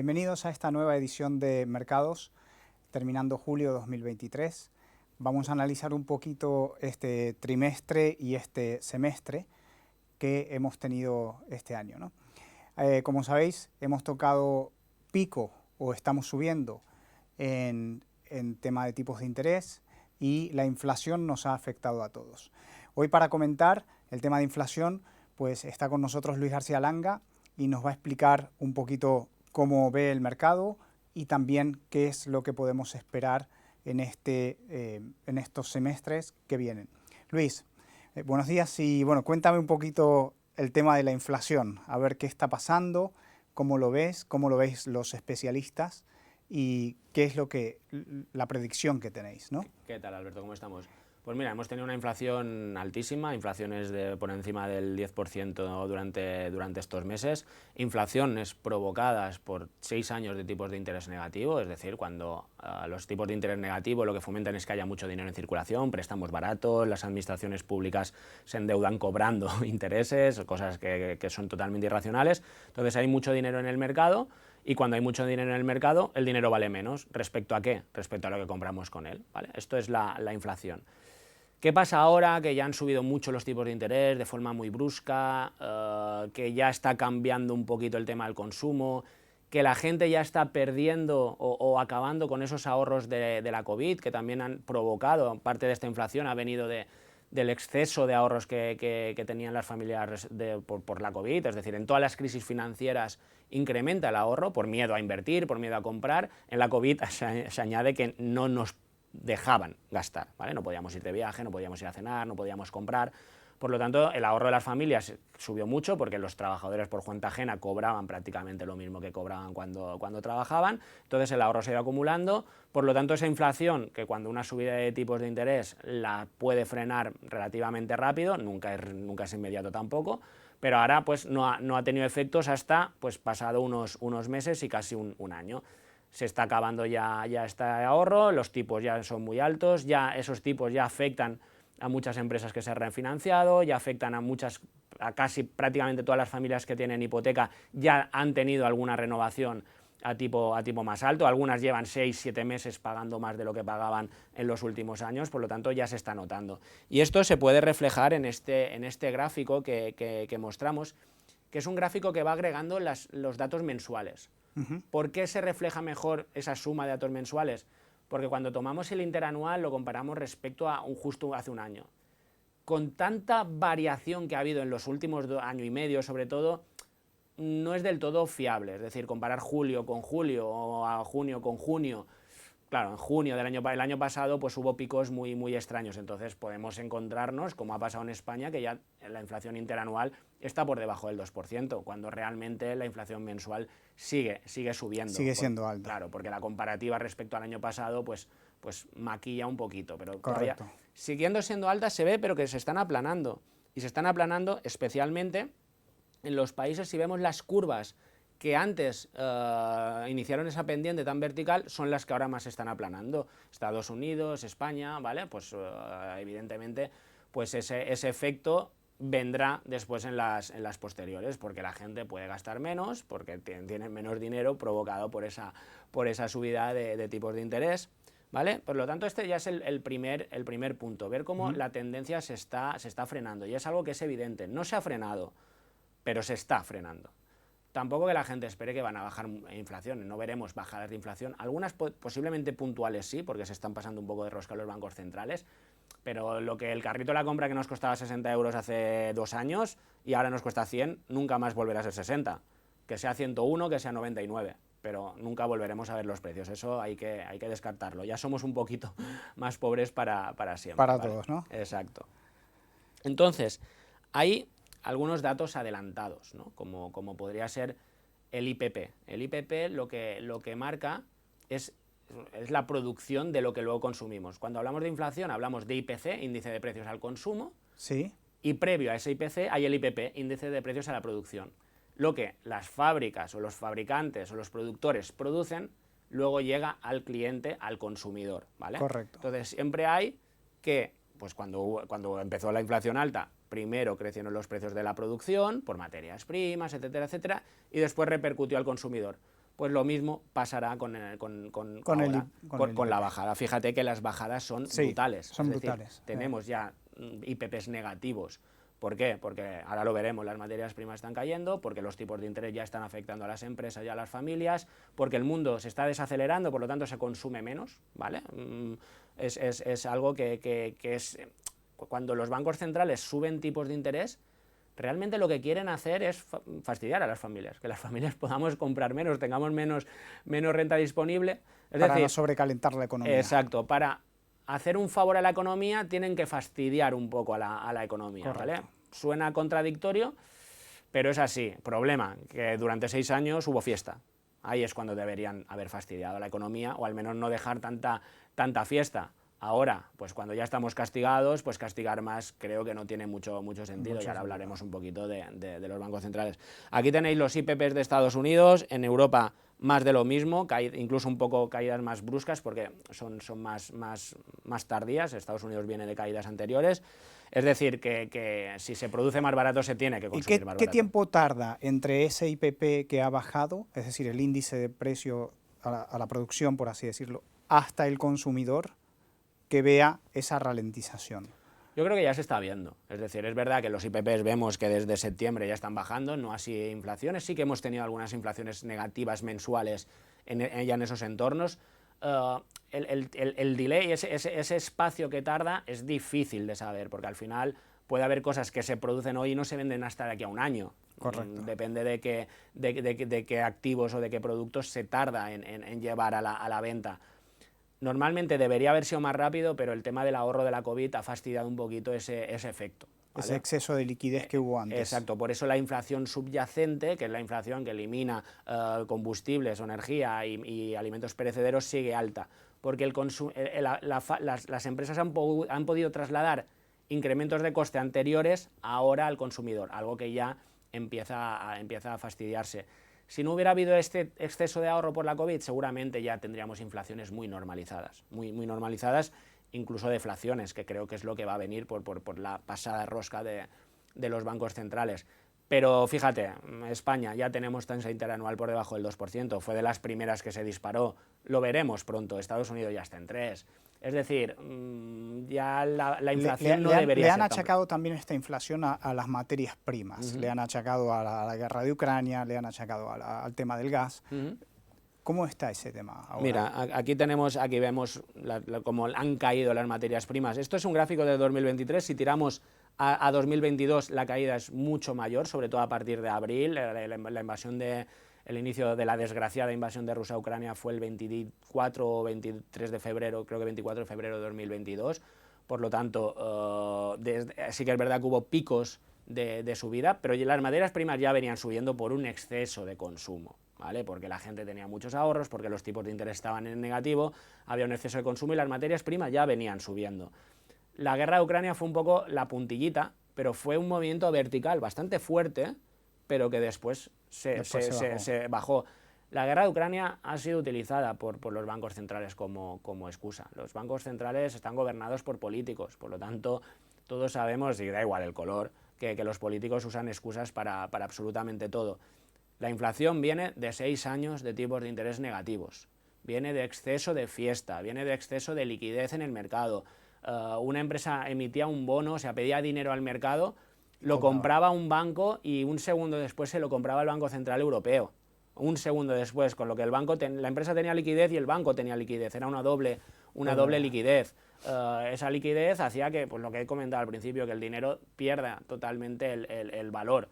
Bienvenidos a esta nueva edición de Mercados, terminando julio 2023. Vamos a analizar un poquito este trimestre y este semestre que hemos tenido este año, ¿no? Como sabéis, hemos tocado pico o estamos subiendo en tema de tipos de interés y la inflación nos ha afectado a todos. Hoy, para comentar el tema de inflación, pues está con nosotros Luis García Langa y nos va a explicar un poquito cómo ve el mercado y también qué es lo que podemos esperar en estos semestres que vienen. Luis, buenos días y bueno, cuéntame un poquito el tema de la inflación, a ver qué está pasando, cómo lo veis los especialistas y qué es la predicción que tenéis, ¿no? ¿Qué tal, Alberto? ¿Cómo estamos? Pues mira, hemos tenido una inflación altísima, inflaciones por encima del 10% durante estos meses, inflaciones provocadas por 6 años de tipos de interés negativo, es decir, cuando los tipos de interés negativo lo que fomentan es que haya mucho dinero en circulación, préstamos baratos, las administraciones públicas se endeudan cobrando intereses, cosas que son totalmente irracionales. Entonces hay mucho dinero en el mercado. Y cuando hay mucho dinero en el mercado, el dinero vale menos. ¿Respecto a qué? Respecto a lo que compramos con él, ¿vale? Esto es la inflación. ¿Qué pasa ahora que ya han subido mucho los tipos de interés de forma muy brusca, que ya está cambiando un poquito el tema del consumo, que la gente ya está perdiendo o acabando con esos ahorros de la COVID, que también han provocado, parte de esta inflación ha venido del exceso de ahorros que tenían las familias por la COVID, es decir, en todas las crisis financieras incrementa el ahorro por miedo a invertir, por miedo a comprar. En la COVID se añade que no nos dejaban gastar, ¿vale? No podíamos ir de viaje, no podíamos ir a cenar, no podíamos comprar. Por lo tanto, el ahorro de las familias subió mucho porque los trabajadores por cuenta ajena cobraban prácticamente lo mismo que cobraban cuando trabajaban, entonces el ahorro se iba acumulando. Por lo tanto, esa inflación, que cuando una subida de tipos de interés la puede frenar relativamente rápido, nunca es inmediato tampoco, pero ahora pues no ha tenido efectos hasta pues pasado unos meses y casi un año. Se está acabando ya este ahorro, los tipos ya son muy altos, ya esos tipos ya afectan a muchas empresas que se han refinanciado, ya afectan a casi prácticamente todas las familias que tienen hipoteca, ya han tenido alguna renovación a tipo más alto, algunas llevan 6-7 meses pagando más de lo que pagaban en los últimos años, por lo tanto ya se está notando. Y esto se puede reflejar en este gráfico que mostramos, que es un gráfico que va agregando los datos mensuales. ¿Por qué se refleja mejor esa suma de datos mensuales? Porque cuando tomamos el interanual lo comparamos respecto a justo hace un año. Con tanta variación que ha habido en los últimos año y medio, sobre todo, no es del todo fiable. Es decir, comparar julio con julio o a junio con junio. Claro, en junio del año pasado pues hubo picos muy extraños, entonces podemos encontrarnos, como ha pasado en España, que ya la inflación interanual está por debajo del 2%, cuando realmente la inflación mensual sigue subiendo. Sigue siendo alta. Claro, porque la comparativa respecto al año pasado pues maquilla un poquito, pero Correcto. todavía siguiendo siendo alta se ve, pero que se están aplanando, y se están aplanando especialmente en los países, si vemos las curvas que antes iniciaron esa pendiente tan vertical, son las que ahora más se están aplanando. Estados Unidos, España, ¿vale? Pues evidentemente pues ese efecto vendrá después en las posteriores, porque la gente puede gastar menos, porque tiene menos dinero provocado por esa subida de tipos de interés, ¿vale? Por lo tanto, este ya es el primer punto, ver cómo la tendencia se está frenando, y es algo que es evidente. No se ha frenado, pero se está frenando. Tampoco que la gente espere que van a bajar inflación, no veremos bajadas de inflación, algunas posiblemente puntuales sí, porque se están pasando un poco de rosca los bancos centrales, pero lo que el carrito de la compra que nos costaba 60 euros hace 2 años y ahora nos cuesta 100, nunca más volverá a ser 60, que sea 101, que sea 99, pero nunca volveremos a ver los precios, eso hay que descartarlo, ya somos un poquito más pobres para siempre. Para ¿vale? todos, ¿no? Exacto. Entonces, hay algunos datos adelantados, ¿no? como podría ser el IPP. El IPP lo que marca es la producción de lo que luego consumimos. Cuando hablamos de inflación hablamos de IPC, índice de precios al consumo, sí. Y previo a ese IPC hay el IPP, índice de precios a la producción. Lo que las fábricas o los fabricantes o los productores producen, luego llega al cliente, al consumidor, ¿vale? Correcto. Entonces siempre hay que, pues cuando empezó la inflación alta, primero crecieron los precios de la producción por materias primas, etcétera, etcétera, y después repercutió al consumidor. pues lo mismo pasará con la bajada. Fíjate que las bajadas son brutales. Son brutales. Tenemos ya IPPs negativos. ¿Por qué? Porque ahora lo veremos, las materias primas están cayendo, porque los tipos de interés ya están afectando a las empresas y a las familias, porque el mundo se está desacelerando, por lo tanto se consume menos, ¿vale? Es algo que es... Cuando los bancos centrales suben tipos de interés, realmente lo que quieren hacer es fastidiar a las familias, que las familias podamos comprar menos, tengamos menos renta disponible. Para no sobrecalentar la economía. Exacto, para hacer un favor a la economía tienen que fastidiar un poco a la economía, ¿vale? Suena contradictorio, pero es así. Problema, que durante 6 años hubo fiesta. Ahí es cuando deberían haber fastidiado a la economía, o al menos no dejar tanta fiesta. Ahora, pues cuando ya estamos castigados, pues castigar más creo que no tiene mucho sentido, y ahora hablaremos un poquito de los bancos centrales. Aquí tenéis los IPPs de Estados Unidos, en Europa más de lo mismo, incluso un poco caídas más bruscas porque son más tardías. Estados Unidos viene de caídas anteriores, es decir, que si se produce más barato se tiene que consumir más barato. ¿Qué tiempo tarda entre ese IPP que ha bajado, es decir, el índice de precio a la producción, por así decirlo, hasta el consumidor que vea esa ralentización? Yo creo que ya se está viendo, es decir, es verdad que los IPPs vemos que desde septiembre ya están bajando, no así inflaciones, sí que hemos tenido algunas inflaciones negativas mensuales ya en esos entornos. El delay, ese espacio que tarda, es difícil de saber, porque al final puede haber cosas que se producen hoy y no se venden hasta de aquí a un año. Correcto. Depende de qué activos o de qué productos se tarda en llevar a la venta. Normalmente debería haber sido más rápido, pero el tema del ahorro de la COVID ha fastidiado un poquito ese efecto, ¿vale? Ese exceso de liquidez que hubo antes. Exacto, por eso la inflación subyacente, que es la inflación que elimina combustibles o energía y alimentos perecederos, sigue alta, porque las empresas han podido trasladar incrementos de coste anteriores ahora al consumidor, algo que ya empieza a fastidiarse. Si no hubiera habido este exceso de ahorro por la COVID, seguramente ya tendríamos inflaciones muy normalizadas, muy normalizadas, incluso deflaciones, que creo que es lo que va a venir por la pasada rosca de los bancos centrales. Pero fíjate, España ya tenemos tasa interanual por debajo del 2%, fue de las primeras que se disparó, lo veremos pronto, Estados Unidos ya está en 3%. Es decir, ya la inflación no debería ser. Le han achacado también esta inflación a las materias primas, le han achacado a la guerra de Ucrania, le han achacado al tema del gas. ¿Cómo está ese tema ahora? Mira, aquí vemos cómo han caído las materias primas. Esto es un gráfico de 2023, si tiramos a 2022 la caída es mucho mayor, sobre todo a partir de abril, la invasión el inicio de la desgraciada invasión de Rusia a Ucrania fue el 24 o 23 de febrero, creo que 24 de febrero de 2022, por lo tanto, sí que es verdad que hubo picos de subida, pero las materias primas ya venían subiendo por un exceso de consumo, ¿vale? Porque la gente tenía muchos ahorros, porque los tipos de interés estaban en negativo, había un exceso de consumo y las materias primas ya venían subiendo. La guerra de Ucrania fue un poco la puntillita, pero fue un movimiento vertical bastante fuerte, pero que después se bajó. La guerra de Ucrania ha sido utilizada por los bancos centrales como excusa. Los bancos centrales están gobernados por políticos, por lo tanto, todos sabemos, y da igual el color, que los políticos usan excusas para absolutamente todo. La inflación viene de 6 años de tipos de interés negativos, viene de exceso de fiesta, viene de exceso de liquidez en el mercado. Una empresa emitía un bono, o sea, pedía dinero al mercado, lo compraba un banco y un segundo después se lo compraba el Banco Central Europeo. Un segundo después, con lo que la empresa tenía liquidez y el banco tenía liquidez, era una doble liquidez. Esa liquidez hacía que, pues lo que he comentado al principio, que el dinero pierda totalmente el valor.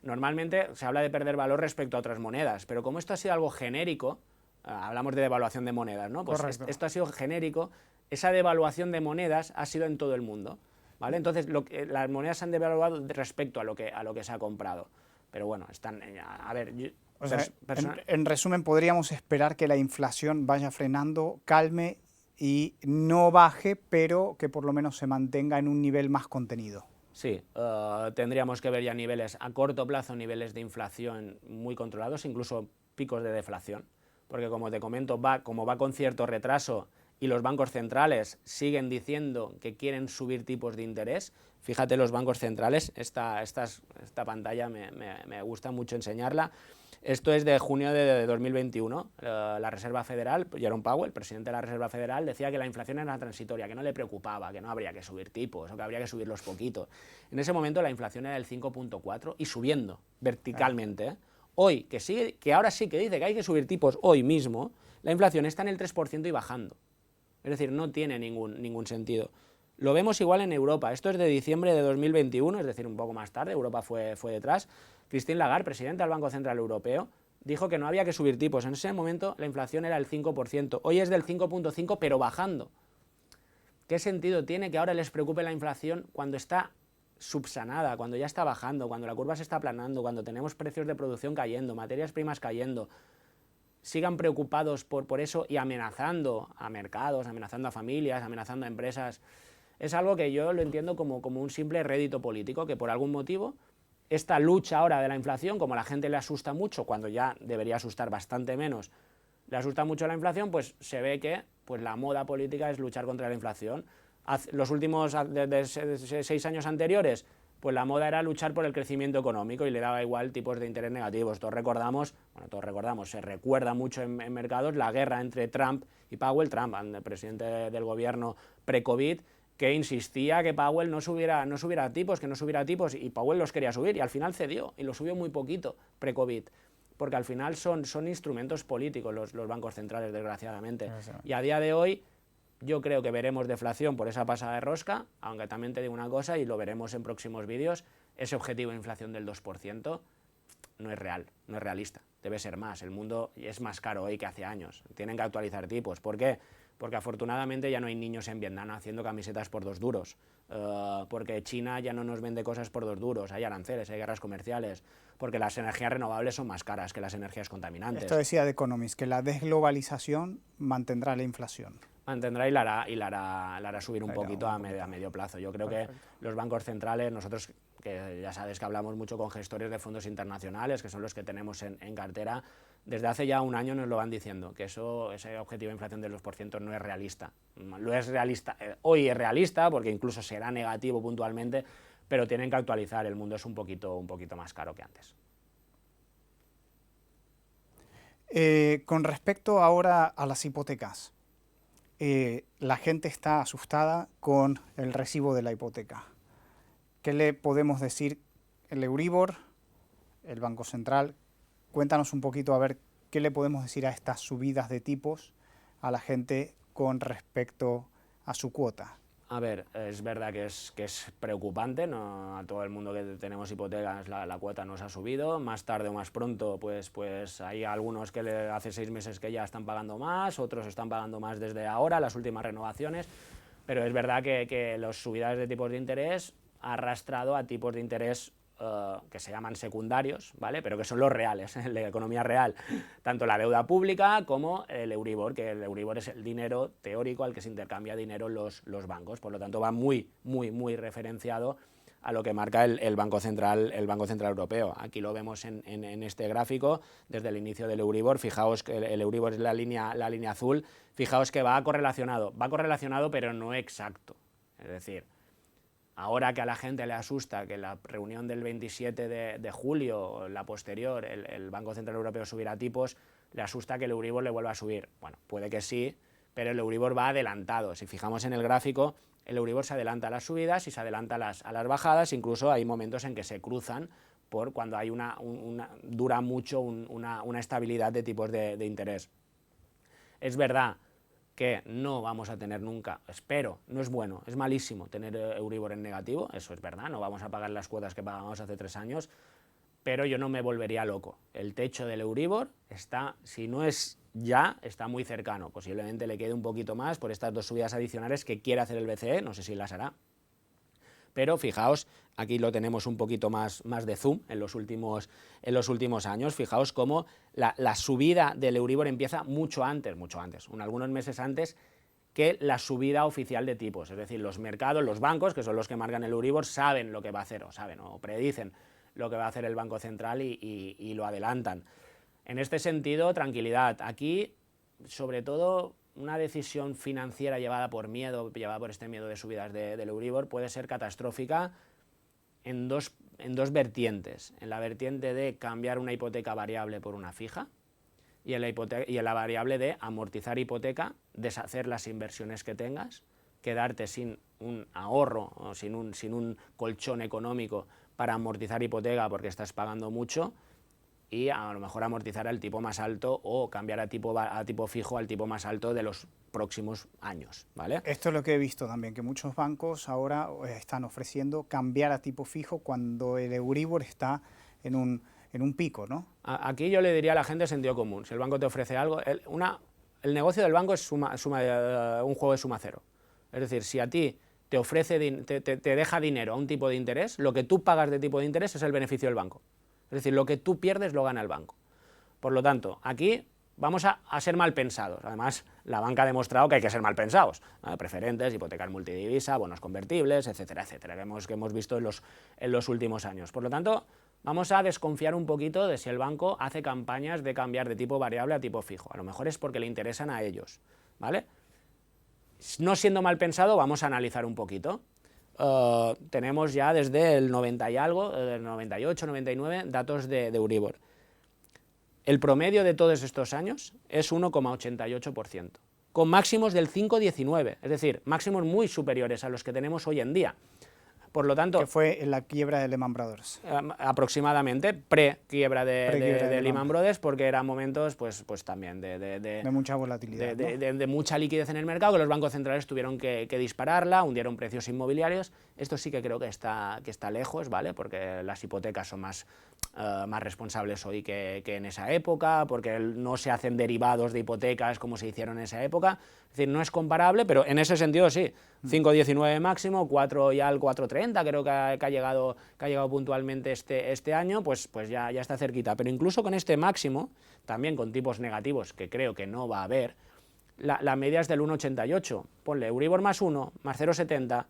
Normalmente se habla de perder valor respecto a otras monedas, pero como esto ha sido algo genérico, hablamos de devaluación de monedas, ¿no? Pues esto ha sido genérico, esa devaluación de monedas ha sido en todo el mundo, ¿vale? Entonces las monedas se han devaluado respecto a lo que se ha comprado, pero bueno, están, a ver... en resumen, podríamos esperar que la inflación vaya frenando, calme y no baje, pero que por lo menos se mantenga en un nivel más contenido. Sí, tendríamos que ver ya niveles a corto plazo, niveles de inflación muy controlados, incluso picos de deflación, porque como te comento, como va con cierto retraso y los bancos centrales siguen diciendo que quieren subir tipos de interés. Fíjate los bancos centrales, esta pantalla me gusta mucho enseñarla. Esto es de junio de 2021. La Reserva Federal, Jerome Powell, presidente de la Reserva Federal, decía que la inflación era transitoria, que no le preocupaba, que no habría que subir tipos o que habría que subirlos poquito. En ese momento la inflación era del 5,4 y subiendo verticalmente. Hoy, que ahora sí que dice que hay que subir tipos hoy mismo, la inflación está en el 3% y bajando. Es decir, no tiene ningún sentido. Lo vemos igual en Europa. Esto es de diciembre de 2021, es decir, un poco más tarde. Europa fue detrás. Christine Lagarde, presidenta del Banco Central Europeo, dijo que no había que subir tipos. En ese momento la inflación era el 5%. Hoy es del 5,5, pero bajando. ¿Qué sentido tiene que ahora les preocupe la inflación cuando está subsanada, cuando ya está bajando, cuando la curva se está aplanando, cuando tenemos precios de producción cayendo, materias primas cayendo? Sigan preocupados por eso y amenazando a mercados, amenazando a familias, amenazando a empresas. Es algo que yo lo entiendo como un simple rédito político, que por algún motivo esta lucha ahora de la inflación, como a la gente le asusta mucho, cuando ya debería asustar bastante menos, le asusta mucho la inflación, pues se ve que pues la moda política es luchar contra la inflación. Los últimos, desde 6 años anteriores, pues la moda era luchar por el crecimiento económico y le daba igual tipos de interés negativos. Todos recordamos, se recuerda mucho en mercados la guerra entre Trump y Powell, Trump, el presidente del gobierno pre-COVID, que insistía que Powell no subiera tipos, y Powell los quería subir y al final cedió y lo subió muy poquito pre-COVID, porque al final son instrumentos políticos los bancos centrales, desgraciadamente. Y a día de hoy yo creo que veremos deflación por esa pasada de rosca, aunque también te digo una cosa, y lo veremos en próximos vídeos, ese objetivo de inflación del 2% no es real, no es realista, debe ser más. El mundo es más caro hoy que hace años, tienen que actualizar tipos. ¿Por qué? Porque afortunadamente ya no hay niños en Vietnam haciendo camisetas por 2 duros, porque China ya no nos vende cosas por 2 duros, hay aranceles, hay guerras comerciales, porque las energías renovables son más caras que las energías contaminantes. Esto decía The Economist, que la desglobalización mantendrá la inflación. Mantendrá y la hará subir un poquito a medio plazo. Yo creo que los bancos centrales, nosotros, que ya sabes que hablamos mucho con gestores de fondos internacionales, que son los que tenemos en cartera, desde hace ya un año nos lo van diciendo, que ese objetivo de inflación del 2% no es realista. Lo es realista, hoy es realista, porque incluso será negativo puntualmente, pero tienen que actualizar, el mundo es un poquito más caro que antes. Con respecto ahora a las hipotecas, la gente está asustada con el recibo de la hipoteca. ¿Qué le podemos decir? El Euribor, el Banco Central, cuéntanos un poquito a ver qué le podemos decir a estas subidas de tipos a la gente con respecto a su cuota. A ver, es verdad que es preocupante, ¿no? A todo el mundo que tenemos hipotecas la cuota nos ha subido, más tarde o más pronto pues hay algunos que hace 6 meses que ya están pagando más, otros están pagando más desde ahora, las últimas renovaciones, pero es verdad que las subidas de tipos de interés ha arrastrado a tipos de interés que se llaman secundarios, ¿vale? Pero que son los reales, en la economía real, tanto la deuda pública como el Euribor, que el Euribor es el dinero teórico al que se intercambia dinero los bancos, por lo tanto va muy referenciado a lo que marca el Banco Central Europeo. Aquí lo vemos en este gráfico desde el inicio del Euribor. Fijaos que el Euribor es la línea azul, fijaos que va correlacionado pero no exacto, es decir, ahora que a la gente le asusta que la reunión del 27 de julio, la posterior, el Banco Central Europeo subirá tipos, le asusta que el Euribor le vuelva a subir. Bueno, puede que sí, pero el Euribor va adelantado. Si fijamos en el gráfico, el Euribor se adelanta a las subidas y se adelanta a las bajadas, incluso hay momentos en que se cruzan por cuando hay dura mucho una estabilidad de tipos de interés. Es verdad que no vamos a tener nunca, espero, no es bueno, es malísimo tener Euribor en negativo, eso es verdad, no vamos a pagar las cuotas que pagábamos hace 3 años, pero yo no me volvería loco. El techo del Euribor está, si no es ya, está muy cercano, posiblemente le quede un poquito más por estas 2 subidas adicionales que quiere hacer el BCE, no sé si las hará. Pero fijaos, aquí lo tenemos un poquito más de zoom en los últimos años. Fijaos cómo la subida del Euribor empieza mucho antes, algunos meses antes que la subida oficial de tipos. Es decir, los mercados, los bancos, que son los que marcan el Euribor, saben lo que va a hacer, o predicen lo que va a hacer el Banco Central y lo adelantan. En este sentido, tranquilidad. Aquí, sobre todo, una decisión financiera llevada por este miedo de subidas del Euribor puede ser catastrófica en en dos vertientes. En la vertiente de cambiar una hipoteca variable por una fija y en la variable de amortizar hipoteca, deshacer las inversiones que tengas, quedarte sin un ahorro o sin un colchón económico para amortizar hipoteca porque estás pagando mucho, y a lo mejor amortizar al tipo más alto o cambiar a tipo fijo al tipo más alto de los próximos años, ¿vale? Esto es lo que he visto también, que muchos bancos ahora están ofreciendo cambiar a tipo fijo cuando el Euribor está en un pico, ¿no? Aquí yo le diría a la gente sentido común. Si el banco te ofrece algo, el negocio del banco es un juego de suma cero. Es decir, si a ti te ofrece, te deja dinero a un tipo de interés, lo que tú pagas de tipo de interés es el beneficio del banco. Es decir, lo que tú pierdes lo gana el banco. Por lo tanto, aquí vamos a ser mal pensados. Además, la banca ha demostrado que hay que ser mal pensados, ¿no? Preferentes, hipotecas multidivisa, bonos convertibles, etcétera, etcétera, que hemos visto en los últimos años. Por lo tanto, vamos a desconfiar un poquito de si el banco hace campañas de cambiar de tipo variable a tipo fijo. A lo mejor es porque le interesan a ellos, ¿vale? No siendo mal pensado, vamos a analizar un poquito. Tenemos ya desde el 90 y algo, del 98, 99, datos de Euribor. El promedio de todos estos años es 1,88%, con máximos del 5,19, es decir, máximos muy superiores a los que tenemos hoy en día. Por lo tanto, que fue en la quiebra de Lehman Brothers. Aproximadamente, pre-quiebra de Lehman Brothers, porque eran momentos pues también de mucha volatilidad, ¿no? de mucha liquidez en el mercado, que los bancos centrales tuvieron que dispararla, hundieron precios inmobiliarios. Esto sí que creo que está lejos, ¿vale? Porque las hipotecas son más responsables hoy que en esa época, porque no se hacen derivados de hipotecas como se hicieron en esa época. Es decir, no es comparable, pero en ese sentido sí. 5,19 máximo, 4 y al 4,30 creo que ha llegado puntualmente este año, pues ya está cerquita. Pero incluso con este máximo, también con tipos negativos, que creo que no va a haber, la media es del 1,88. Ponle Euribor más 1, más 0,70.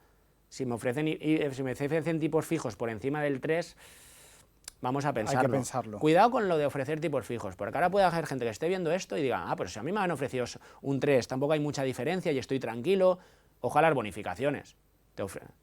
Si me ofrecen tipos fijos por encima del 3, vamos a pensarlo. Hay que pensarlo. Cuidado con lo de ofrecer tipos fijos, porque ahora puede haber gente que esté viendo esto y diga, pero si a mí me han ofrecido un 3, tampoco hay mucha diferencia y estoy tranquilo. Ojalá las bonificaciones.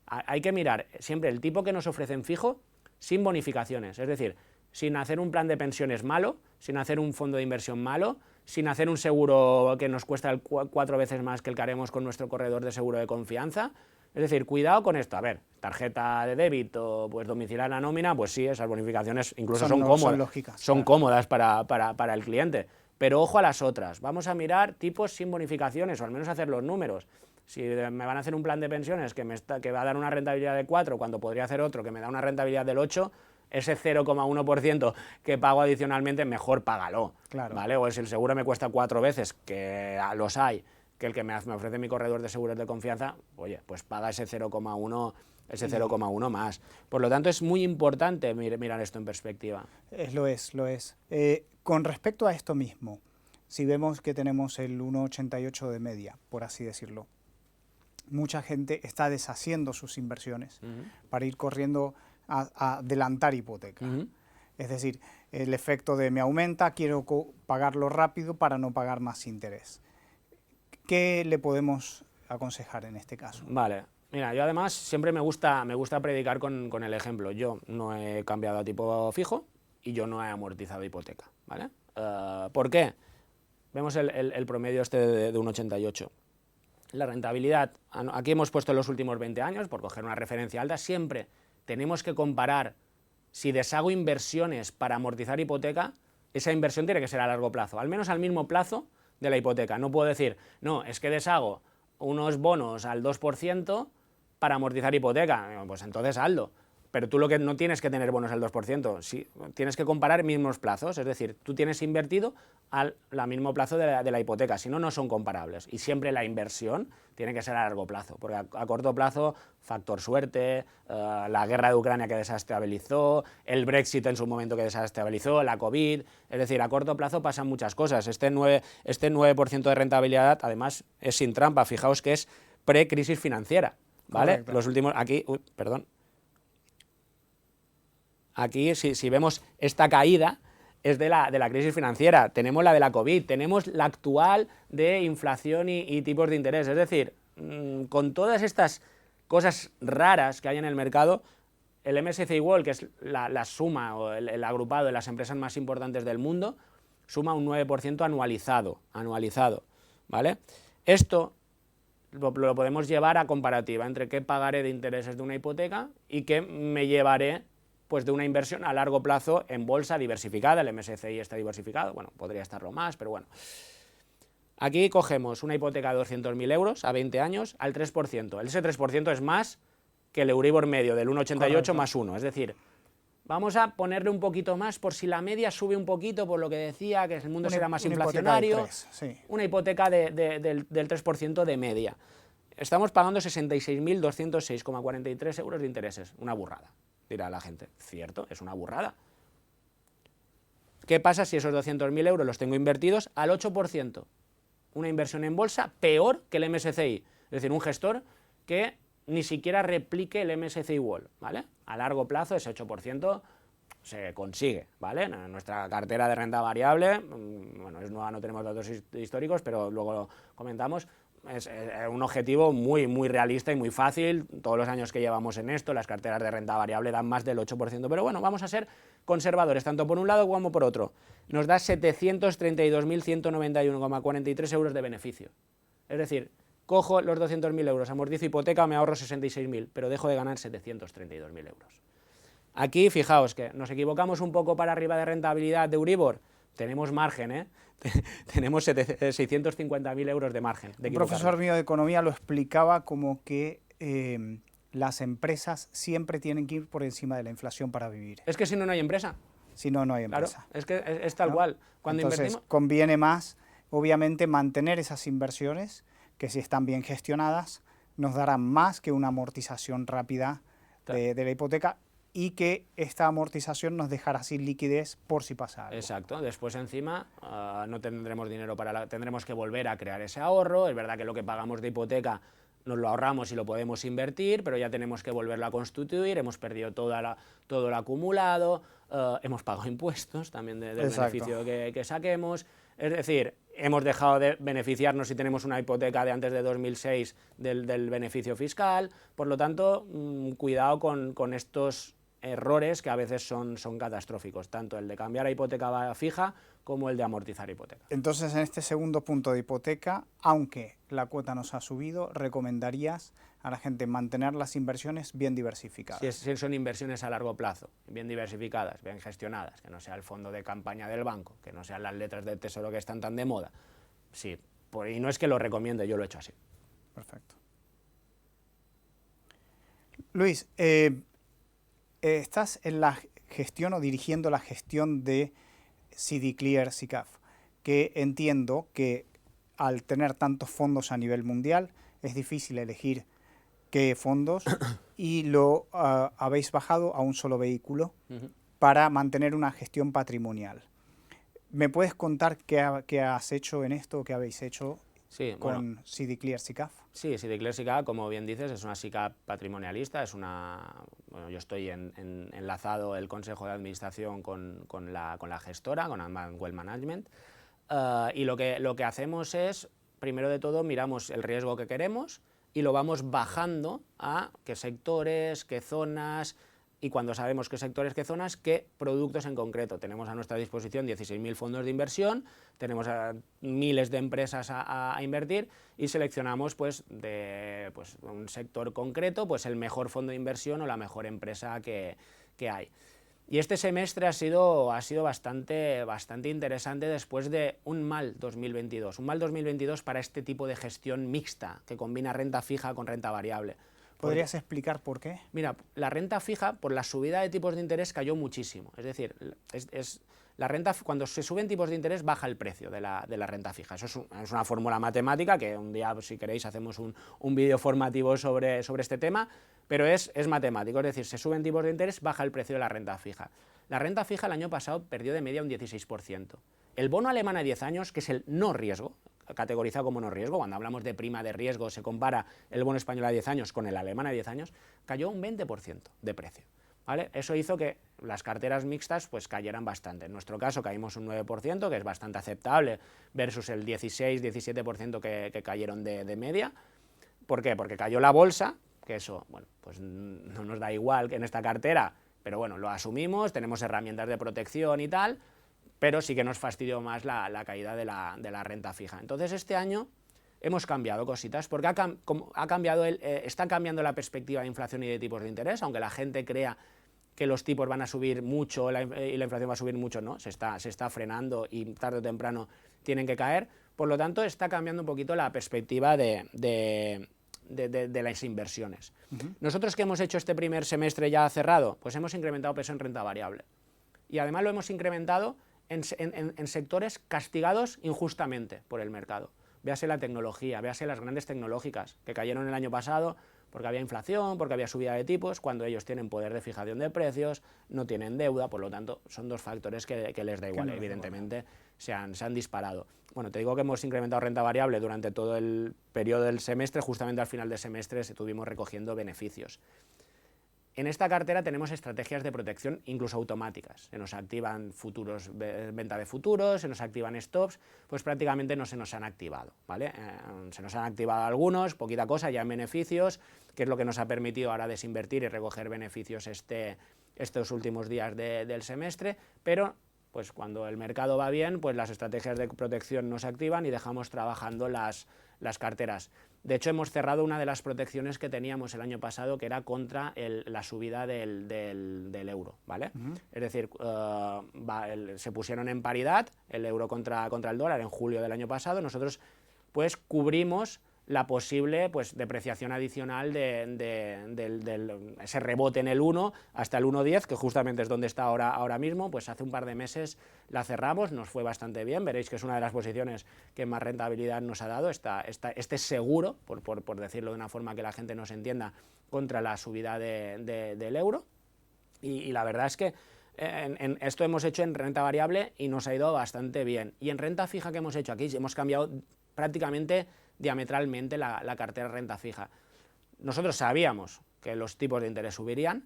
Hay que mirar siempre el tipo que nos ofrecen fijo sin bonificaciones, es decir, sin hacer un plan de pensiones malo, sin hacer un fondo de inversión malo, sin hacer un seguro que nos cuesta 4 veces más que el que haremos con nuestro corredor de seguro de confianza. Es decir, cuidado con esto. A ver, tarjeta de débito, pues domiciliar la nómina, pues sí, esas bonificaciones incluso son cómodas. Son lógicas. Son cómodas para el cliente. Pero ojo a las otras. Vamos a mirar tipos sin bonificaciones, o al menos hacer los números. Si me van a hacer un plan de pensiones que va a dar una rentabilidad de 4 cuando podría hacer otro que me da una rentabilidad del 8, ese 0,1% que pago adicionalmente, mejor págalo. Claro. ¿Vale? O si el seguro me cuesta 4 veces, que los hay, que el que me ofrece mi corredor de seguros de confianza, oye, pues paga ese 0,1 más. Por lo tanto, es muy importante mirar esto en perspectiva. Lo es. Con respecto a esto mismo, si vemos que tenemos el 1,88 de media, por así decirlo, mucha gente está deshaciendo sus inversiones para ir corriendo a adelantar hipoteca. Es decir, el efecto de me aumenta, quiero pagarlo rápido para no pagar más interés. ¿Qué le podemos aconsejar en este caso? Vale. Mira, yo además siempre me gusta predicar con el ejemplo. Yo no he cambiado a tipo fijo y yo no he amortizado hipoteca, ¿vale? ¿Por qué? Vemos el promedio este de 1,88. La rentabilidad, aquí hemos puesto los últimos 20 años, por coger una referencia alta, siempre tenemos que comparar si deshago inversiones para amortizar hipoteca, esa inversión tiene que ser a largo plazo, al menos al mismo plazo de la hipoteca. No puedo decir, no, es que deshago unos bonos al 2% para amortizar hipoteca. Pues entonces hazlo. Pero tú lo que no tienes que tener bonos al 2%, sí, tienes que comparar mismos plazos, es decir, tú tienes invertido al mismo plazo de la hipoteca, si no, no son comparables. Y siempre la inversión tiene que ser a largo plazo, porque a corto plazo, factor suerte, la guerra de Ucrania que desestabilizó, el Brexit en su momento que desestabilizó, la COVID, es decir, a corto plazo pasan muchas cosas. Este 9% de rentabilidad, además, es sin trampa, fijaos que es pre-crisis financiera, ¿vale? Correcto. Los últimos, aquí, perdón. Aquí, si vemos esta caída, es de la crisis financiera, tenemos la de la COVID, tenemos la actual de inflación y tipos de interés. Es decir, con todas estas cosas raras que hay en el mercado, el MSCI World, que es la suma o el agrupado de las empresas más importantes del mundo, suma un 9% anualizado, ¿vale? Esto lo podemos llevar a comparativa entre qué pagaré de intereses de una hipoteca y qué me llevaré pues de una inversión a largo plazo en bolsa diversificada. El MSCI está diversificado, bueno, podría estarlo más, pero bueno. Aquí cogemos una hipoteca de 200.000 euros a 20 años al 3%. Ese 3% es más que el Euribor medio del 1,88 más 1, es decir, vamos a ponerle un poquito más por si la media sube un poquito, por lo que decía, que el mundo será más inflacionario, una hipoteca del 3% de media. Estamos pagando 66.206,43 euros de intereses, una burrada, dirá la gente. Cierto, es una burrada. ¿Qué pasa si esos 200.000 euros los tengo invertidos al 8%? Una inversión en bolsa peor que el MSCI, es decir, un gestor que ni siquiera replique el MSCI World, ¿vale? A largo plazo ese 8% se consigue, ¿vale? En nuestra cartera de renta variable, bueno, es nueva, no tenemos datos históricos, pero luego lo comentamos, es un objetivo muy, muy realista y muy fácil. Todos los años que llevamos en esto, las carteras de renta variable dan más del 8%, pero bueno, vamos a ser conservadores, tanto por un lado como por otro. Nos da 732.191,43 euros de beneficio. Es decir, cojo los 200.000 euros, amortizo hipoteca, me ahorro 66.000, pero dejo de ganar 732.000 euros. Aquí, fijaos que nos equivocamos un poco para arriba de rentabilidad de Euribor, tenemos margen, ¿eh? Tenemos 650.000 euros de margen. Un profesor mío de economía lo explicaba como que las empresas siempre tienen que ir por encima de la inflación para vivir. Es que si no, no hay empresa. Si no, no hay empresa. Claro, es que es tal cual. Cuando Entonces, conviene más, obviamente, mantener esas inversiones que si están bien gestionadas, nos darán más que una amortización rápida de la hipoteca y que esta amortización nos dejará sin liquidez por si pasa algo. Exacto, después encima no tendremos dinero tendremos que volver a crear ese ahorro. Es verdad que lo que pagamos de hipoteca nos lo ahorramos y lo podemos invertir, pero ya tenemos que volverlo a constituir, hemos perdido todo lo acumulado, hemos pagado impuestos también del beneficio que saquemos. Es decir, hemos dejado de beneficiarnos si tenemos una hipoteca de antes de 2006 del beneficio fiscal. Por lo tanto, cuidado con estos errores que a veces son catastróficos, tanto el de cambiar a hipoteca fija como el de amortizar hipoteca. Entonces, en este segundo punto de hipoteca, aunque la cuota nos ha subido, ¿recomendarías a la gente mantener las inversiones bien diversificadas? Si son inversiones a largo plazo, bien diversificadas, bien gestionadas, que no sea el fondo de campaña del banco, que no sean las letras del tesoro que están tan de moda. Sí, y no es que lo recomiende, yo lo he hecho así. Perfecto. Luis, estás en la gestión o dirigiendo la gestión de CDClear SICAV, que entiendo que al tener tantos fondos a nivel mundial es difícil elegir qué fondos y lo habéis bajado a un solo vehículo para mantener una gestión patrimonial. ¿Me puedes contar qué has hecho en esto, qué habéis hecho con CDClear SICAV? Sí, CDClear SICAV, como bien dices, es una SICAV patrimonialista, yo estoy enlazado el consejo de administración con la gestora, con Advanced Wealth Management, y lo que hacemos es, primero de todo, miramos el riesgo que queremos y lo vamos bajando a qué sectores, qué zonas, y cuando sabemos qué sectores, qué zonas, qué productos en concreto. Tenemos a nuestra disposición 16.000 fondos de inversión, tenemos a miles de empresas a invertir y seleccionamos de un sector concreto el mejor fondo de inversión o la mejor empresa que hay. Y este semestre ha sido bastante interesante después de un mal 2022. Un mal 2022 para este tipo de gestión mixta que combina renta fija con renta variable. ¿Podrías explicar por qué? Mira, la renta fija, por la subida de tipos de interés, cayó muchísimo. Es decir, la renta, cuando se suben tipos de interés, baja el precio de la renta fija. Eso es una fórmula matemática que un día, si queréis, hacemos un vídeo formativo sobre este tema, pero es matemático. Es decir, se suben tipos de interés, baja el precio de la renta fija. La renta fija el año pasado perdió de media un 16%. El bono alemán a 10 años, que es el no riesgo, categorizado como no riesgo, cuando hablamos de prima de riesgo se compara el bono español a 10 años con el alemán a 10 años, cayó un 20% de precio, ¿vale? Eso hizo que las carteras mixtas cayeran bastante. En nuestro caso caímos un 9%, que es bastante aceptable, versus el 16-17% que cayeron de media. ¿Por qué? Porque cayó la bolsa, que eso, bueno, pues no nos da igual que en esta cartera, pero bueno, lo asumimos, tenemos herramientas de protección y tal, pero sí que nos fastidió más la caída de la renta fija. Entonces este año hemos cambiado cositas, porque está cambiando la perspectiva de inflación y de tipos de interés, aunque la gente crea que los tipos van a subir mucho y la inflación va a subir mucho, no, se está frenando y tarde o temprano tienen que caer. Por lo tanto, está cambiando un poquito la perspectiva de las inversiones. Nosotros, ¿qué hemos hecho este primer semestre ya cerrado? Pues hemos incrementado peso en renta variable. Y además lo hemos incrementado en sectores castigados injustamente por el mercado. Véase la tecnología, véase las grandes tecnológicas que cayeron el año pasado porque había inflación, porque había subida de tipos, cuando ellos tienen poder de fijación de precios, no tienen deuda, por lo tanto, son dos factores que les da igual, evidentemente se han disparado. Bueno, te digo que hemos incrementado renta variable durante todo el periodo del semestre, justamente al final del semestre estuvimos recogiendo beneficios. En esta cartera tenemos estrategias de protección incluso automáticas, se nos activan futuros, venta de futuros, se nos activan stops, pues prácticamente no se nos han activado, ¿vale? Se nos han activado algunos, poquita cosa, ya en beneficios, que es lo que nos ha permitido ahora desinvertir y recoger beneficios estos últimos días del semestre, pero pues cuando el mercado va bien, pues las estrategias de protección no se activan y dejamos trabajando las carteras. De hecho, hemos cerrado una de las protecciones que teníamos el año pasado, que era contra la subida del euro, ¿vale? Es decir, se pusieron en paridad el euro contra el dólar en julio del año pasado. Nosotros pues cubrimos la posible pues depreciación adicional de ese rebote en el 1 hasta el 1,10, que justamente es donde está ahora mismo. Pues hace un par de meses la cerramos, nos fue bastante bien, veréis que es una de las posiciones que más rentabilidad nos ha dado, este seguro, por decirlo de una forma que la gente nos entienda, contra la subida del euro, y la verdad es que esto hemos hecho en renta variable y nos ha ido bastante bien. Y en renta fija, que hemos hecho aquí, hemos cambiado prácticamente diametralmente la cartera renta fija. Nosotros sabíamos que los tipos de interés subirían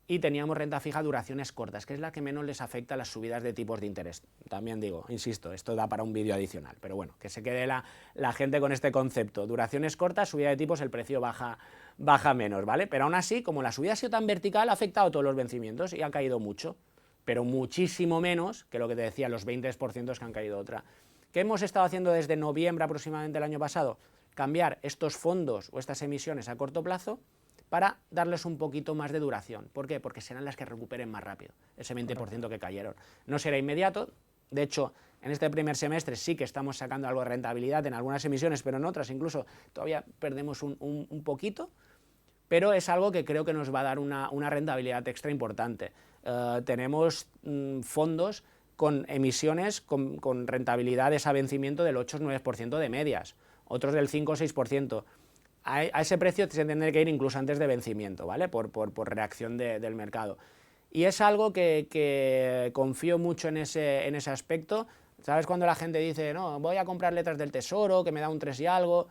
y teníamos renta fija duraciones cortas, que es la que menos les afecta a las subidas de tipos de interés. También digo, insisto, esto da para un vídeo adicional, pero bueno, que se quede la gente con este concepto. Duraciones cortas, subida de tipos, el precio baja menos, ¿vale? Pero aún así, como la subida ha sido tan vertical, ha afectado a todos los vencimientos y ha caído mucho, pero muchísimo menos que lo que te decía, los 20% que han caído otra. ¿Qué hemos estado haciendo desde noviembre aproximadamente del año pasado? Cambiar estos fondos o estas emisiones a corto plazo para darles un poquito más de duración. ¿Por qué? Porque serán las que recuperen más rápido, ese 20% que cayeron. No será inmediato, de hecho, en este primer semestre sí que estamos sacando algo de rentabilidad en algunas emisiones, pero en otras incluso todavía perdemos un poquito, pero es algo que creo que nos va a dar una rentabilidad extra importante. Tenemos fondos con emisiones con rentabilidades a vencimiento del 8 o 9% de medias, otros del 5 o 6%. A ese precio se tendrá que ir incluso antes de vencimiento, ¿vale? Por reacción del mercado. Y es algo que confío mucho en ese aspecto. ¿Sabes cuando la gente dice, no, voy a comprar letras del Tesoro, que me da un 3 y algo?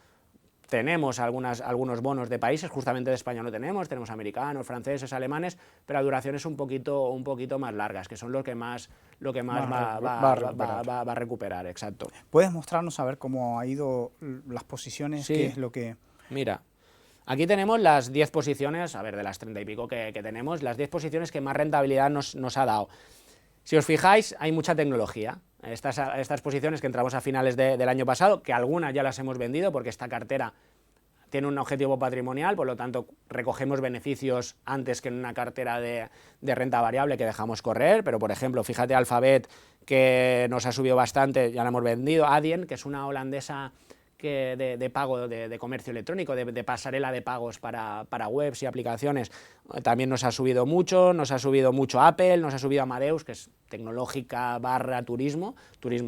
Tenemos algunos bonos de países, justamente de España no tenemos americanos, franceses, alemanes, pero a duraciones un poquito más largas, que son lo que más va a recuperar, exacto. ¿Puedes mostrarnos a ver cómo ha ido las posiciones? Sí. ¿Qué es lo que...? Mira, aquí tenemos las 10 posiciones, a ver, de las 30 y pico que tenemos, las 10 posiciones que más rentabilidad nos ha dado. Si os fijáis, hay mucha tecnología. Estas posiciones que entramos a finales del año pasado, que algunas ya las hemos vendido porque esta cartera tiene un objetivo patrimonial, por lo tanto recogemos beneficios antes que en una cartera de renta variable que dejamos correr, pero por ejemplo, fíjate Alphabet, que nos ha subido bastante, ya la hemos vendido, Adyen, que es una holandesa de pago de comercio electrónico, de pasarela de pagos para webs y aplicaciones, también nos ha subido mucho Apple, nos ha subido Amadeus, que es tecnológica / turismo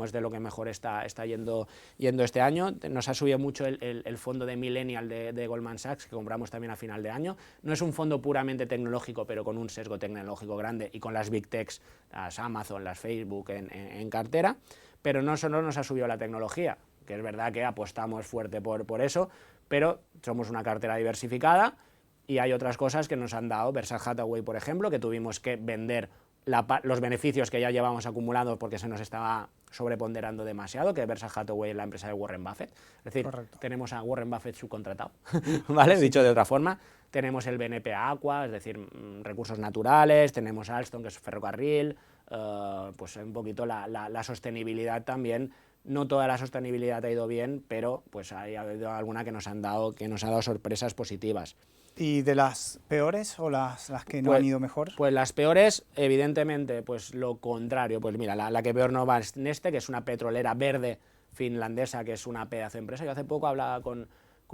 es de lo que mejor está yendo este año, nos ha subido mucho el fondo de Millennial de Goldman Sachs, que compramos también a final de año. No es un fondo puramente tecnológico, pero con un sesgo tecnológico grande y con las Big Techs, las Amazon, las Facebook en cartera, pero no solo nos ha subido la tecnología, que es verdad que apostamos fuerte por eso, pero somos una cartera diversificada y hay otras cosas que nos han dado, Berkshire Hathaway, por ejemplo, que tuvimos que vender los beneficios que ya llevamos acumulados porque se nos estaba sobreponderando demasiado, que Berkshire Hathaway es la empresa de Warren Buffett. Es decir, Correcto. tenemos a Warren Buffett subcontratado, ¿vale? Sí. Dicho de otra forma, tenemos el BNP Aqua, es decir, recursos naturales, tenemos Alstom, que es ferrocarril, pues un poquito la sostenibilidad también. No toda la sostenibilidad ha ido bien, pero pues ha habido alguna que nos ha dado sorpresas positivas. ¿Y de las peores o las que no han ido mejor? Pues las peores, evidentemente, pues lo contrario. Pues mira, la que peor no va es Neste, que es una petrolera verde finlandesa, que es una pedazo de empresa. Yo hace poco hablaba con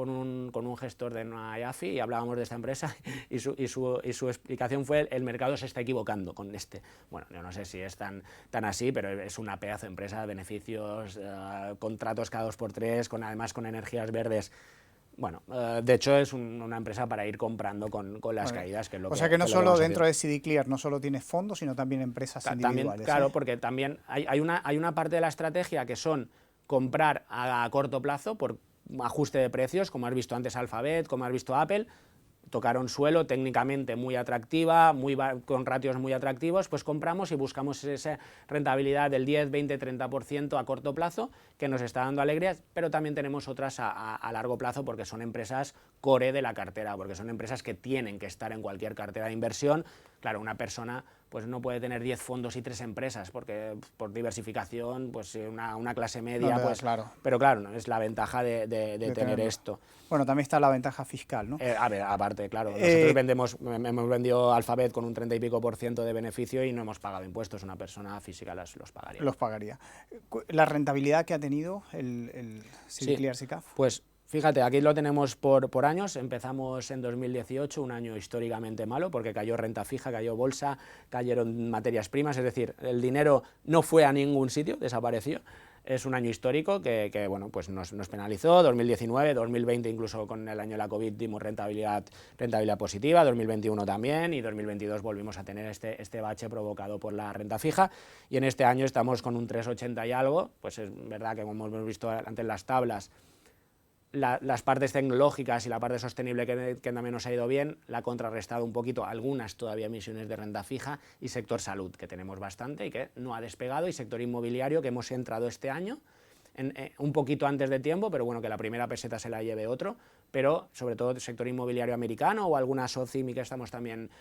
un gestor de una IAFI y hablábamos de esta empresa y su explicación fue: el mercado se está equivocando con Neste. Bueno, yo no sé si es tan así, pero es una pedazo de empresa, beneficios, contratos cada 2x3, además con energías verdes. Bueno, de hecho es una empresa para ir comprando con las caídas, que es lo que... O sea que no solo dentro de CD Clear no solo tienes fondos, sino también empresas individuales. También, claro, porque también hay una parte de la estrategia que son comprar a corto plazo por ajuste de precios, como has visto antes Alphabet, como has visto Apple. Tocaron suelo, técnicamente muy atractiva, con ratios muy atractivos, pues compramos y buscamos esa rentabilidad del 10, 20, 30% a corto plazo, que nos está dando alegrías, pero también tenemos otras a largo plazo, porque son empresas core de la cartera, porque son empresas que tienen que estar en cualquier cartera de inversión. Claro, una persona pues no puede tener 10 fondos y 3 empresas, porque por diversificación, pues una clase media, no, pues claro. Pero claro, no es la ventaja de tener esto. Bueno, también está la ventaja fiscal, ¿no? A ver, aparte, claro, nosotros hemos vendido Alphabet con un 30 y pico % de beneficio y no hemos pagado impuestos. Una persona física los pagaría. Los pagaría. ¿La rentabilidad que ha tenido el CD Clear SICAV? Pues fíjate, aquí lo tenemos por años. Empezamos en 2018, un año históricamente malo, porque cayó renta fija, cayó bolsa, cayeron materias primas, es decir, el dinero no fue a ningún sitio, desapareció. Es un año histórico que bueno, pues nos penalizó. 2019, 2020, incluso con el año de la COVID, dimos rentabilidad positiva, 2021 también, y 2022 volvimos a tener este bache provocado por la renta fija, y en este año estamos con un 3,80 y algo. Pues es verdad que, como hemos visto antes en las tablas, las partes tecnológicas y la parte sostenible que también nos ha ido bien, la ha contrarrestado un poquito algunas todavía emisiones de renta fija, y sector salud, que tenemos bastante y que no ha despegado, y sector inmobiliario, que hemos entrado este año un poquito antes de tiempo, pero bueno, que la primera peseta se la lleve otro, pero sobre todo el sector inmobiliario americano o alguna SOCIMI que estamos también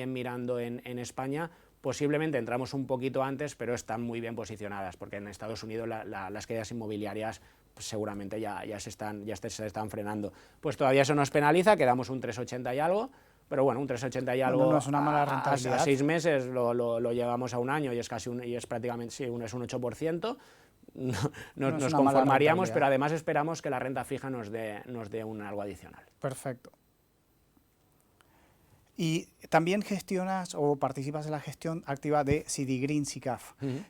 mirando en España. Posiblemente entramos un poquito antes, pero están muy bien posicionadas, porque en Estados Unidos las caídas inmobiliarias pues seguramente ya se están frenando. Pues todavía eso nos penaliza, quedamos un 3,80 y algo, pero bueno, un 3,80 y algo, no es una mala rentabilidad. A 6 meses lo llevamos a un año y es prácticamente, sí, es un 8%. Nos conformaríamos, pero además esperamos que la renta fija nos dé algo adicional. Perfecto. Y también gestionas o participas en la gestión activa de CD Green SICAV.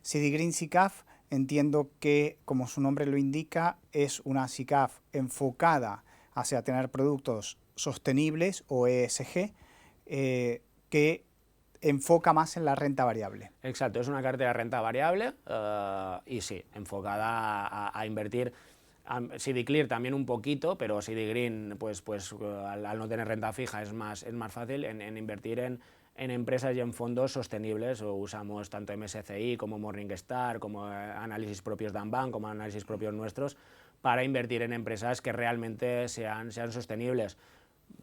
CD Green SICAV, entiendo que, como su nombre lo indica, es una SICAV enfocada hacia tener productos sostenibles o ESG, que enfoca más en la renta variable. Exacto, es una cartera de renta variable y sí, enfocada a invertir. CD Clear también un poquito, pero CD Green, pues al no tener renta fija es más fácil en invertir en empresas y en fondos sostenibles. O usamos tanto MSCI como Morningstar, como análisis propios de Anbank, como análisis propios nuestros, para invertir en empresas que realmente sean sostenibles.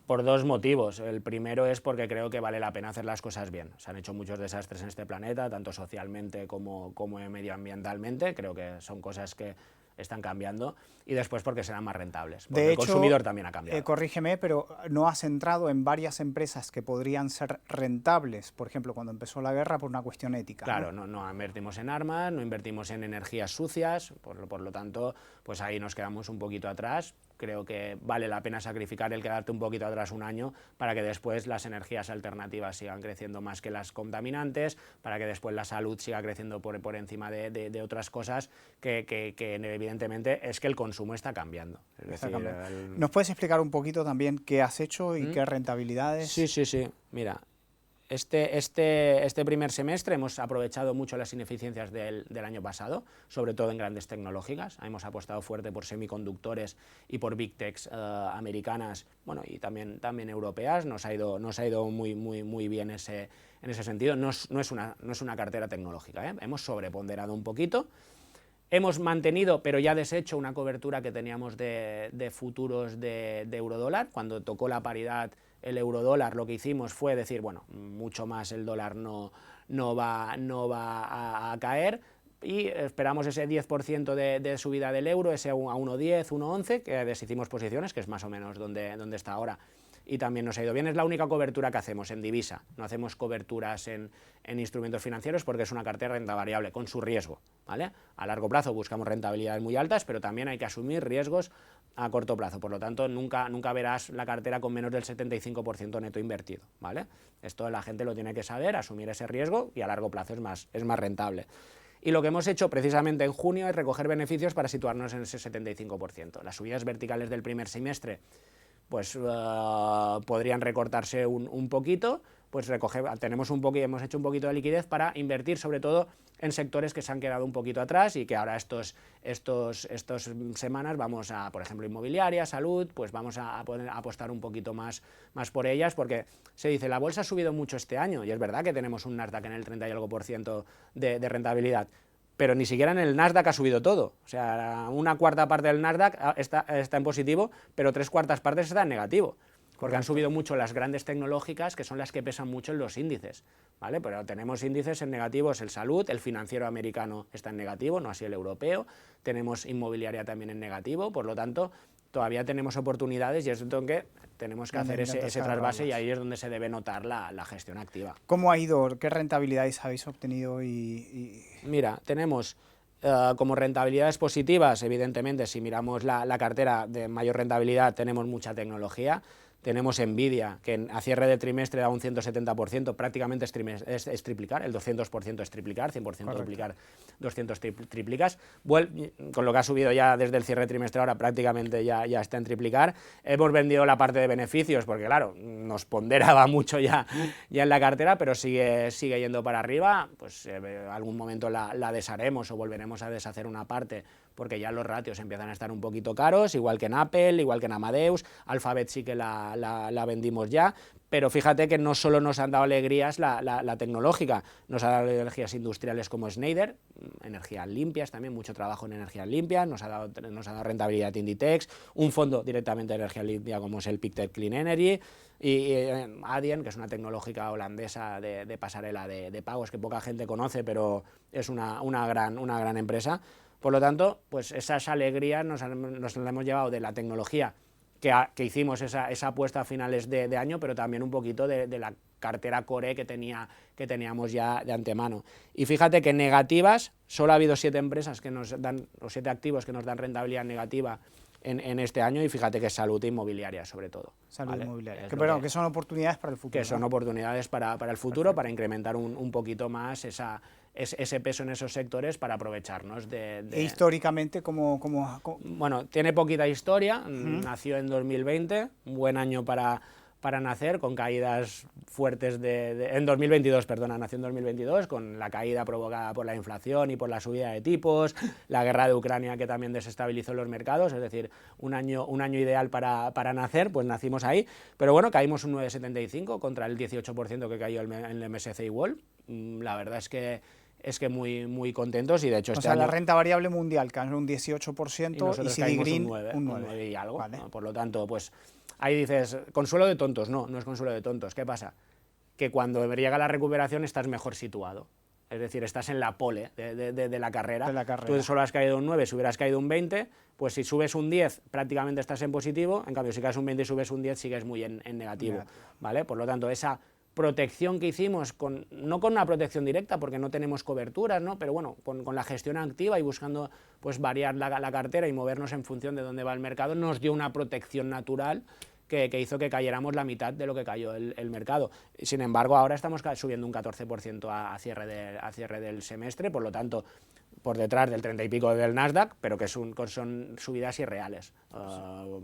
Por dos motivos. El primero es porque creo que vale la pena hacer las cosas bien. Se han hecho muchos desastres en este planeta, tanto socialmente como medioambientalmente. Creo que son cosas que están cambiando, y después porque serán más rentables, porque de hecho, el consumidor también ha cambiado. Corrígeme, pero no has entrado en varias empresas que podrían ser rentables, por ejemplo, cuando empezó la guerra, por una cuestión ética. Claro, no invertimos en armas, no invertimos en energías sucias, por lo tanto, pues ahí nos quedamos un poquito atrás. Creo que vale la pena sacrificar el quedarte un poquito atrás un año, para que después las energías alternativas sigan creciendo más que las contaminantes, para que después la salud siga creciendo por encima de otras cosas que evidentemente es que el consumo está cambiando. ¿Nos puedes explicar un poquito también qué has hecho y qué rentabilidades? Sí. Mira, este primer semestre hemos aprovechado mucho las ineficiencias del año pasado, sobre todo en grandes tecnológicas. Hemos apostado fuerte por semiconductores y por big techs americanas, bueno, y también europeas. Nos ha ido muy bien en ese sentido. No es una cartera tecnológica, ¿eh? Hemos sobreponderado un poquito. Hemos mantenido, pero ya deshecho, una cobertura que teníamos de futuros de eurodólar. Cuando tocó la paridad el eurodólar, lo que hicimos fue decir, bueno, mucho más el dólar no va a caer, y esperamos ese 10% de subida del euro, ese a 1,10, 1,11, que deshicimos posiciones, que es más o menos donde está ahora. Y también nos ha ido bien. Es la única cobertura que hacemos en divisa. No hacemos coberturas en instrumentos financieros porque es una cartera de renta variable, con su riesgo, ¿vale? A largo plazo buscamos rentabilidades muy altas, pero también hay que asumir riesgos a corto plazo. Por lo tanto, nunca verás la cartera con menos del 75% neto invertido, ¿vale? Esto la gente lo tiene que saber, asumir ese riesgo, y a largo plazo es más rentable. Y lo que hemos hecho precisamente en junio es recoger beneficios para situarnos en ese 75%. Las subidas verticales del primer semestre pues podrían recortarse un poquito, pues hemos hecho un poquito de liquidez para invertir sobre todo en sectores que se han quedado un poquito atrás y que ahora estas semanas vamos a, por ejemplo, inmobiliaria, salud, pues vamos a poder apostar un poquito más por ellas, porque se dice, la bolsa ha subido mucho este año, y es verdad que tenemos un Nasdaq en el 30 y algo % de rentabilidad, pero ni siquiera en el Nasdaq ha subido todo. O sea, una cuarta parte del Nasdaq está en positivo, pero 3/4 partes está en negativo, porque han subido mucho las grandes tecnológicas, que son las que pesan mucho en los índices, ¿vale? Pero tenemos índices en negativos, el salud, el financiero americano está en negativo, no así el europeo, tenemos inmobiliaria también en negativo, por lo tanto, todavía tenemos oportunidades, y es donde tenemos que hacer ese trasvase, y ahí es donde se debe notar la gestión activa. ¿Cómo ha ido? ¿Qué rentabilidades habéis obtenido? Mira, tenemos como rentabilidades positivas, evidentemente, si miramos la cartera de mayor rentabilidad, tenemos mucha tecnología. Tenemos Nvidia, que a cierre de trimestre da un 170%, prácticamente es triplicar, el 200% es triplicar, 100% Correcto. duplicar, 200 triplicas. Con lo que ha subido ya desde el cierre de trimestre ahora, prácticamente ya está en triplicar. Hemos vendido la parte de beneficios, porque claro, nos ponderaba mucho ya en la cartera, pero sigue yendo para arriba. Pues algún momento la desharemos o volveremos a deshacer una parte, porque ya los ratios empiezan a estar un poquito caros, igual que en Apple, igual que en Amadeus. Alphabet sí que la vendimos ya, pero fíjate que no solo nos han dado alegrías la tecnológica, nos ha dado energías industriales como Schneider, energías limpias también, mucho trabajo en energías limpias, nos ha dado rentabilidad Inditex, un fondo directamente de energía limpia como es el Pictet Clean Energy, y Adyen, que es una tecnológica holandesa de pasarela de pagos que poca gente conoce, pero es una gran empresa. Por lo tanto, pues esas alegrías nos las hemos llevado de la tecnología, que hicimos esa apuesta a finales de año, pero también un poquito de la cartera core que teníamos ya de antemano. Y fíjate que negativas, solo ha habido 7 empresas que nos dan, o 7 activos que nos dan rentabilidad negativa en este año, y fíjate que es salud e inmobiliaria sobre todo. Salud, ¿vale? inmobiliaria. Que son oportunidades para el futuro. Que son oportunidades para el futuro. Perfecto. Para incrementar un poquito más ese peso en esos sectores, para aprovecharnos ¿E históricamente cómo? Bueno, tiene poquita historia, nació en 2020, un buen año para nacer, con caídas fuertes en 2022, perdona, nació en 2022, con la caída provocada por la inflación y por la subida de tipos, la guerra de Ucrania, que también desestabilizó los mercados, es decir, un año ideal para nacer, pues nacimos ahí, pero bueno, caímos un 9,75 contra el 18% que cayó en el MSCI World. La verdad es que muy contentos, y de hecho la renta variable mundial cayó un 18% y CD Green un 9 y algo, vale. ¿no? Por lo tanto, pues ahí dices, consuelo de tontos, no es consuelo de tontos. ¿Qué pasa? Que cuando llega la recuperación estás mejor situado, es decir, estás en la pole de la carrera. Tú solo has caído un 9, si hubieras caído un 20, pues si subes un 10 prácticamente estás en positivo, en cambio si caes un 20 y subes un 10 sigues muy en negativo, ¿vale? Por lo tanto, esa protección que hicimos, no con una protección directa porque no tenemos coberturas, ¿no? Pero bueno, con la gestión activa y buscando pues variar la cartera y movernos en función de dónde va el mercado, nos dio una protección natural que hizo que cayéramos la mitad de lo que cayó el mercado. Sin embargo, ahora estamos subiendo un 14% a cierre del semestre, por lo tanto, por detrás del 30 y pico del Nasdaq, pero que son subidas irreales,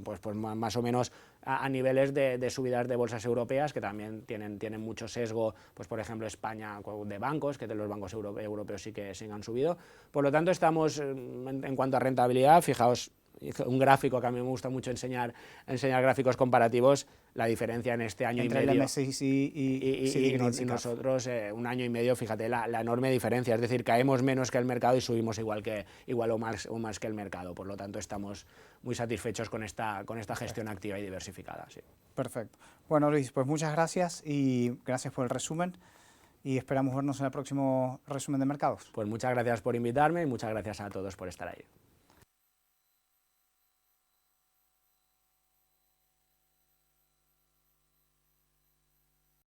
pues más o menos a niveles de subidas de bolsas europeas, que también tienen mucho sesgo, pues por ejemplo España de bancos, que de los bancos europeos sí que han subido. Por lo tanto, estamos en cuanto a rentabilidad, fijaos, un gráfico que a mí me gusta mucho enseñar gráficos comparativos, la diferencia en este año entre y medio. El MSCI y nosotros, un año y medio, fíjate la enorme diferencia. Es decir, caemos menos que el mercado y subimos igual o más que el mercado. Por lo tanto, estamos muy satisfechos con esta gestión activa y diversificada. Sí. Perfecto. Bueno, Luis, pues muchas gracias y gracias por el resumen. Y esperamos vernos en el próximo resumen de mercados. Pues muchas gracias por invitarme y muchas gracias a todos por estar ahí.